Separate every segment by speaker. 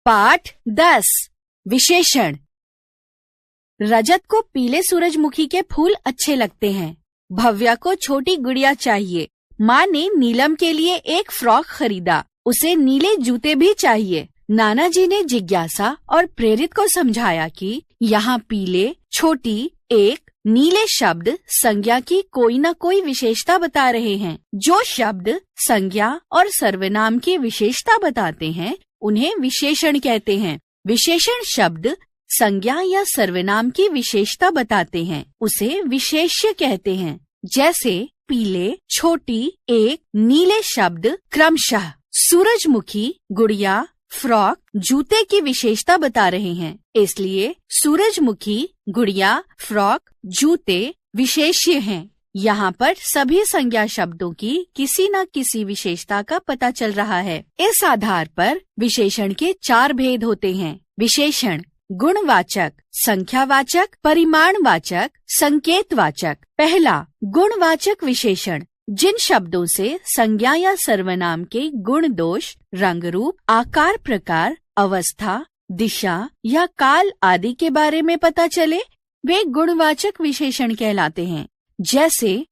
Speaker 1: पाठ 10 विशेषण। रजत को पीले सूरजमुखी के फूल अच्छे लगते हैं। भव्या को छोटी गुड़िया चाहिए। माँ ने नीलम के लिए एक फ्रॉक खरीदा। उसे नीले जूते भी चाहिए। नानाजी ने जिज्ञासा और प्रेरित को समझाया कि यहाँ पीले, छोटी, एक, नीले शब्द संज्ञा की कोई न कोई विशेषता बता रहे हैं। जो शब्द संज्ञा और सर्वनाम की विशेषता बताते हैं उन्हें विशेषण कहते हैं। विशेषण शब्द संज्ञा या सर्वनाम की विशेषता बताते हैं उसे विशेष्य कहते हैं। जैसे पीले, छोटी, एक, नीले शब्द क्रमशः सूरजमुखी, गुड़िया, फ्रॉक, जूते की विशेषता बता रहे हैं। इसलिए सूरजमुखी, गुड़िया, फ्रॉक, जूते विशेष्य हैं। यहाँ पर सभी संज्ञा शब्दों की किसी न किसी विशेषता का पता चल रहा है। इस आधार पर विशेषण के 4 भेद होते हैं। विशेषण गुणवाचक, संख्यावाचक, परिमाणवाचक, संकेतवाचक। पहला, गुणवाचक विशेषण जिन शब्दों से संज्ञा या सर्वनाम के गुण दोष, रंग रूप, आकार प्रकार, अवस्था, दिशा या काल आदि के बारे में पता चले वे गुणवाचक विशेषण कहलाते हैं। जैसे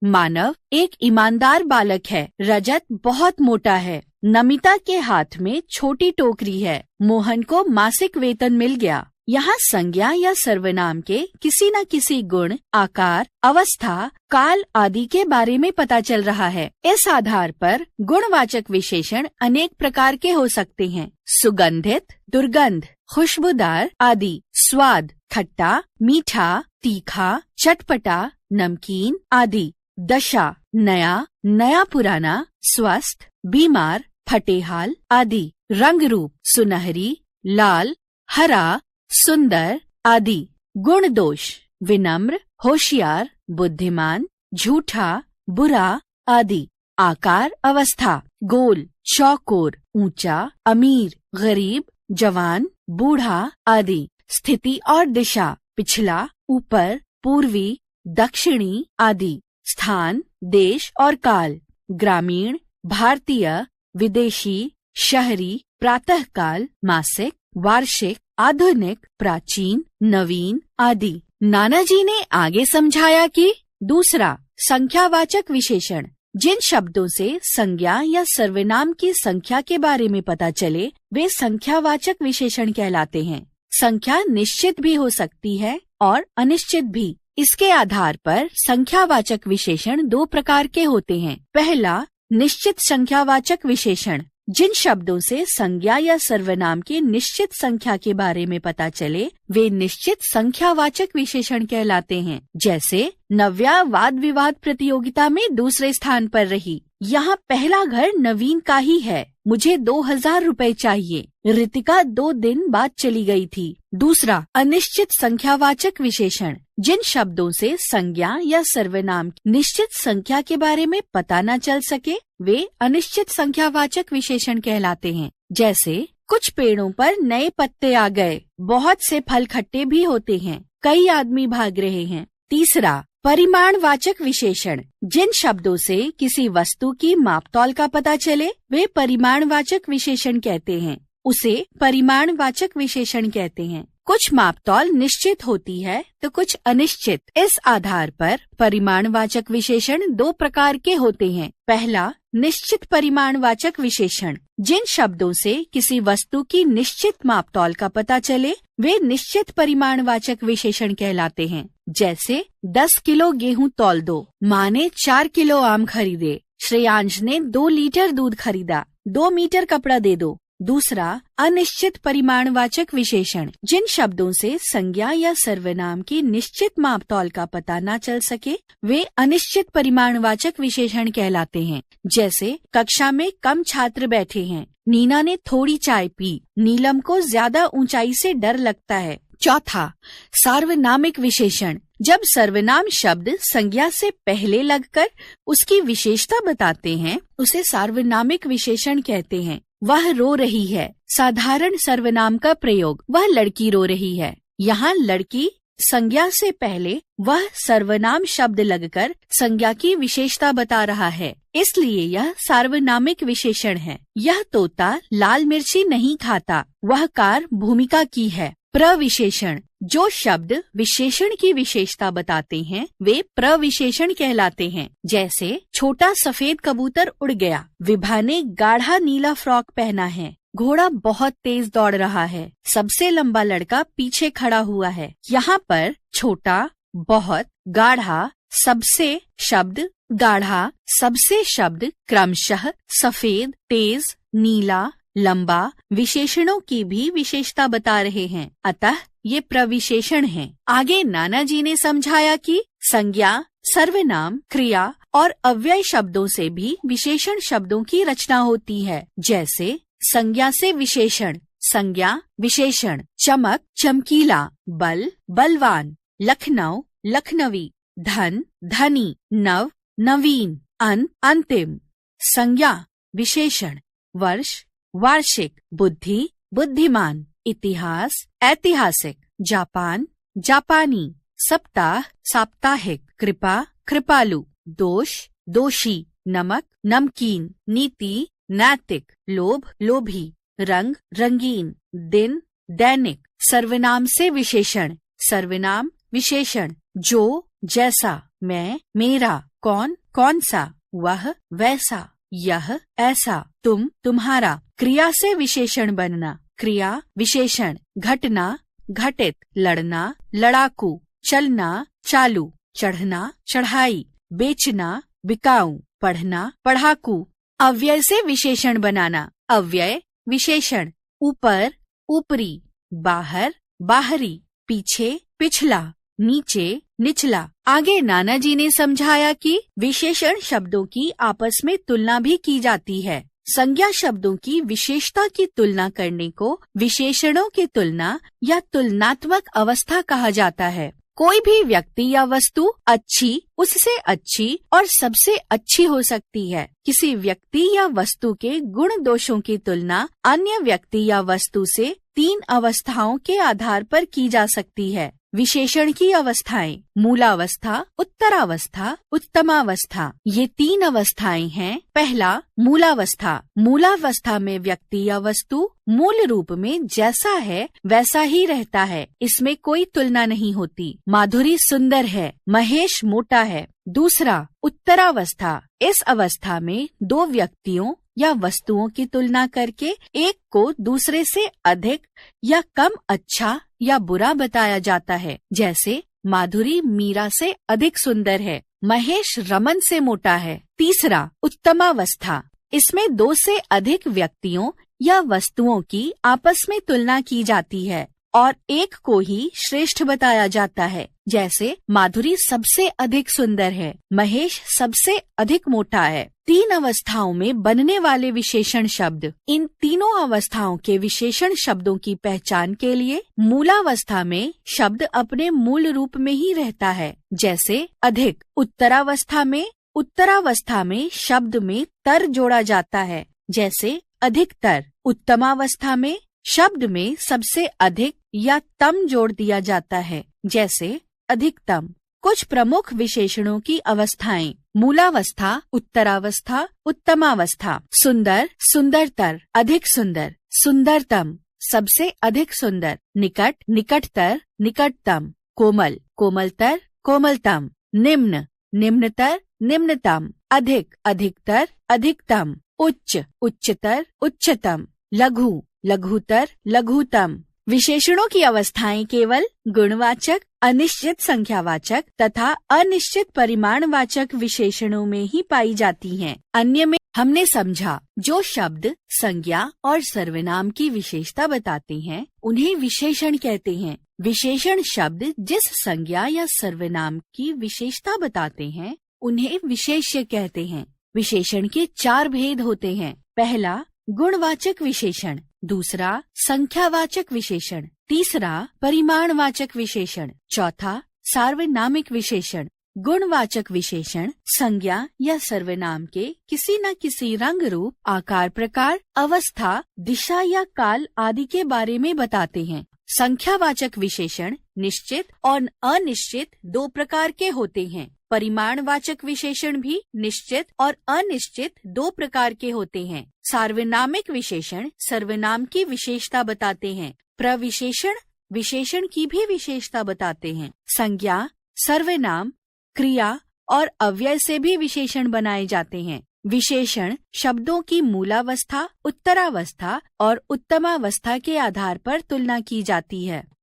Speaker 1: मानव एक ईमानदार बालक है। रजत बहुत मोटा है। नमिता के हाथ में छोटी टोकरी है। मोहन को मासिक वेतन मिल गया। यहाँ संज्ञा या सर्वनाम के किसी न किसी गुण, आकार, अवस्था, काल आदि के बारे में पता चल रहा है। इस आधार पर गुणवाचक विशेषण अनेक प्रकार के हो सकते हैं। सुगंधित, दुर्गंध, खुशबूदार आदि। स्वाद, खट्टा, मीठा, तीखा, चटपटा, नमकीन आदि। दशा, नया पुराना, स्वस्थ, बीमार, फटेहाल आदि। रंग रूप, सुनहरी, लाल, हरा, सुंदर आदि। गुण दोष, विनम्र, होशियार, बुद्धिमान, झूठा, बुरा आदि। आकार, अवस्था, गोल, चौकोर, ऊंचा, अमीर, गरीब, जवान, बूढ़ा आदि। स्थिति और दिशा, पिछला, ऊपर, पूर्वी, दक्षिणी आदि। स्थान, देश और काल, ग्रामीण, भारतीय, विदेशी, शहरी, प्रातःकाल, मासिक, वार्षिक, आधुनिक, प्राचीन, नवीन आदि। नानाजी ने आगे समझाया कि दूसरा, संख्यावाचक विशेषण जिन शब्दों से संज्ञा या सर्वनाम की संख्या के बारे में पता चले वे संख्यावाचक विशेषण कहलाते हैं। संख्या निश्चित भी हो सकती है और अनिश्चित भी। इसके आधार पर संख्यावाचक विशेषण 2 प्रकार के होते हैं। पहला, निश्चित संख्यावाचक विशेषण जिन शब्दों से संज्ञा या सर्वनाम की निश्चित संख्या के बारे में पता चले वे निश्चित संख्यावाचक विशेषण कहलाते हैं। जैसे नव्या वाद विवाद प्रतियोगिता में दूसरे स्थान पर रही। यहाँ पहला घर नवीन का ही है। मुझे 2000 रुपए चाहिए। रितिका 2 दिन बाद चली गई थी। दूसरा, अनिश्चित संख्यावाचक विशेषण जिन शब्दों से संज्ञा या सर्वनाम निश्चित संख्या के बारे में पता न चल सके वे अनिश्चित संख्यावाचक विशेषण कहलाते हैं। जैसे कुछ पेड़ों पर नए पत्ते आ गए। बहुत से फल खट्टे भी होते हैं। कई आदमी भाग रहे हैं। तीसरा, परिमाणवाचक विशेषण जिन शब्दों से किसी वस्तु की मापतौल का पता चले वे परिमाणवाचक विशेषण कहते हैं। उसे परिमाणवाचक विशेषण कहते हैं। कुछ मापतौल निश्चित होती है तो कुछ अनिश्चित। इस आधार पर परिमाणवाचक विशेषण 2 प्रकार के होते हैं। पहला, निश्चित परिमाणवाचक विशेषण जिन शब्दों से किसी वस्तु की निश्चित मापतौल का पता चले वे निश्चित परिमाणवाचक विशेषण कहलाते हैं। जैसे 10 किलो गेहूं तौल दो। माँ ने 4 किलो आम खरीदे। श्रेयांश ने 2 लीटर दूध खरीदा। 2 मीटर कपड़ा दे दो। दूसरा, अनिश्चित परिमाणवाचक विशेषण जिन शब्दों से संज्ञा या सर्वनाम की निश्चित मापतौल का पता न चल सके वे अनिश्चित परिमाणवाचक विशेषण कहलाते हैं। जैसे कक्षा में कम छात्र बैठे हैं। नीना ने थोड़ी चाय पी। नीलम को ज्यादा ऊंचाई से डर लगता है। चौथा, सार्वनामिक विशेषण जब सर्वनाम शब्द संज्ञा से पहले लगकर उसकी विशेषता बताते हैं उसे सार्वनामिक विशेषण कहते हैं। वह रो रही है। साधारण सर्वनाम का प्रयोग, वह लड़की रो रही है। यहाँ लड़की संज्ञा से पहले वह सर्वनाम शब्द लगकर संज्ञा की विशेषता बता रहा है, इसलिए यह सार्वनामिक विशेषण है। यह तोता लाल मिर्ची नहीं खाता, वह कार भूमिका की है। प्रविशेषण, जो शब्द विशेषण की विशेषता बताते हैं वे प्रविशेषण कहलाते हैं। जैसे छोटा सफेद कबूतर उड़ गया, विभा ने गाढ़ा नीला फ्रॉक पहना है, घोड़ा बहुत तेज दौड़ रहा है, सबसे लंबा लड़का पीछे खड़ा हुआ है। यहाँ पर छोटा, बहुत, गाढ़ा, सबसे शब्द गाढ़ा, सबसे शब्द क्रमशः सफेद, तेज, नीला, लंबा विशेषणों की भी विशेषता बता रहे हैं, अतः ये प्रविशेषण हैं। आगे नाना जी ने समझाया कि संज्ञा, सर्वनाम, क्रिया और अव्यय शब्दों से भी विशेषण शब्दों की रचना होती है। जैसे संज्ञा से विशेषण, संज्ञा विशेषण, चमक चमकीला, बल बलवान, लखनऊ लखनवी, धन धनी, नव नवीन, अंतिम। संज्ञा विशेषण, वर्ष वार्षिक, बुद्धि बुद्धिमान, इतिहास ऐतिहासिक, जापान जापानी, सप्ताह साप्ताहिक, कृपा कृपालु, दोष दोषी, नमक नमकीन, नीति नैतिक, लोभ लोभी, रंग रंगीन, दिन दैनिक। सर्वनाम से विशेषण, सर्वनाम विशेषण, जो जैसा, मैं मेरा, कौन कौन सा, वह वैसा, यह ऐसा, तुम तुम्हारा। क्रिया से विशेषण बनना, क्रिया विशेषण, घटना घटित, लड़ना लड़ाकू, चलना चालू, चढ़ना चढ़ाई, बेचना बिकाऊ, पढ़ना पढ़ाकू। अव्यय से विशेषण बनाना, अव्यय विशेषण, ऊपर ऊपरी, बाहर बाहरी, पीछे पिछला, नीचे निचला। आगे नाना जी ने समझाया कि विशेषण शब्दों की आपस में तुलना भी की जाती है। संज्ञा शब्दों की विशेषता की तुलना करने को विशेषणों की तुलना या तुलनात्मक अवस्था कहा जाता है। कोई भी व्यक्ति या वस्तु अच्छी, उससे अच्छी और सबसे अच्छी हो सकती है। किसी व्यक्ति या वस्तु के गुण दोषों की तुलना अन्य व्यक्ति या वस्तु से 3 अवस्थाओं के आधार पर की जा सकती है। विशेषण की अवस्थाएं, मूलावस्था, उत्तरावस्था, उत्तमावस्था। ये 3 अवस्थाएं हैं। पहला, मूलावस्था। मूलावस्था में व्यक्ति या वस्तु मूल रूप में जैसा है वैसा ही रहता है, इसमें कोई तुलना नहीं होती। माधुरी सुंदर है, महेश मोटा है। दूसरा, उत्तरावस्था। इस अवस्था में 2 व्यक्तियों या वस्तुओं की तुलना करके एक को दूसरे से अधिक या कम अच्छा या बुरा बताया जाता है। जैसे माधुरी मीरा से अधिक सुंदर है, महेश रमन से मोटा है। तीसरा, उत्तमावस्था। इसमें 2 से अधिक व्यक्तियों या वस्तुओं की आपस में तुलना की जाती है और एक को ही श्रेष्ठ बताया जाता है। जैसे माधुरी सबसे अधिक सुंदर है, महेश सबसे अधिक मोटा है। 3 अवस्थाओं में बनने वाले विशेषण शब्द। इन तीनों अवस्थाओं के विशेषण शब्दों की पहचान के लिए मूलावस्था में शब्द अपने मूल रूप में ही रहता है। जैसे अधिक। उत्तरावस्था में शब्द में तर जोड़ा जाता है। जैसे अधिकतर। उत्तमावस्था में शब्द में सबसे अधिक या तम जोड़ दिया जाता है। जैसे अधिकतम। कुछ प्रमुख विशेषणों की अवस्थाएं। मूलावस्था, उत्तरावस्था, उत्तमावस्था। सुंदर, सुंदरतर, अधिक सुंदर, सुंदरतम, सबसे अधिक सुंदर। निकट, निकटतर, निकटतम। कोमल, कोमलतर, कोमलतम। निम्न, निम्नतर, निम्नतम। अधिक, अधिकतर, अधिकतम। उच्च, उच्चतर, उच्चतम। लघु, लघुतर, लघुतम। विशेषणों की अवस्थाएं केवल गुणवाचक, अनिश्चित संख्यावाचक तथा अनिश्चित परिमाणवाचक विशेषणों में ही पाई जाती हैं। अन्य में हमने समझा जो शब्द संज्ञा और सर्वनाम की विशेषता बताते हैं उन्हें विशेषण कहते हैं। विशेषण शब्द जिस संज्ञा या सर्वनाम की विशेषता बताते हैं उन्हें विशेष्य कहते हैं। विशेषण के 4 भेद होते हैं। पहला, गुणवाचक विशेषण। दूसरा, संख्यावाचक विशेषण। तीसरा, परिमाणवाचक विशेषण। चौथा, सार्वनामिक विशेषण। गुणवाचक विशेषण संज्ञा या सर्वनाम के किसी न किसी रंग, रूप, आकार, प्रकार, अवस्था, दिशा या काल आदि के बारे में बताते हैं। संख्यावाचक विशेषण निश्चित और अनिश्चित दो प्रकार के होते हैं। परिमाणवाचक विशेषण भी निश्चित और अनिश्चित दो प्रकार के होते हैं। सार्वनामिक विशेषण सर्वनाम की विशेषता बताते हैं। प्रविशेषण विशेषण की भी विशेषता बताते हैं। संज्ञा, सर्वनाम, क्रिया और अव्यय से भी विशेषण बनाए जाते हैं। विशेषण शब्दों की मूलावस्था, उत्तरावस्था और उत्तमावस्था के आधार पर तुलना की जाती है।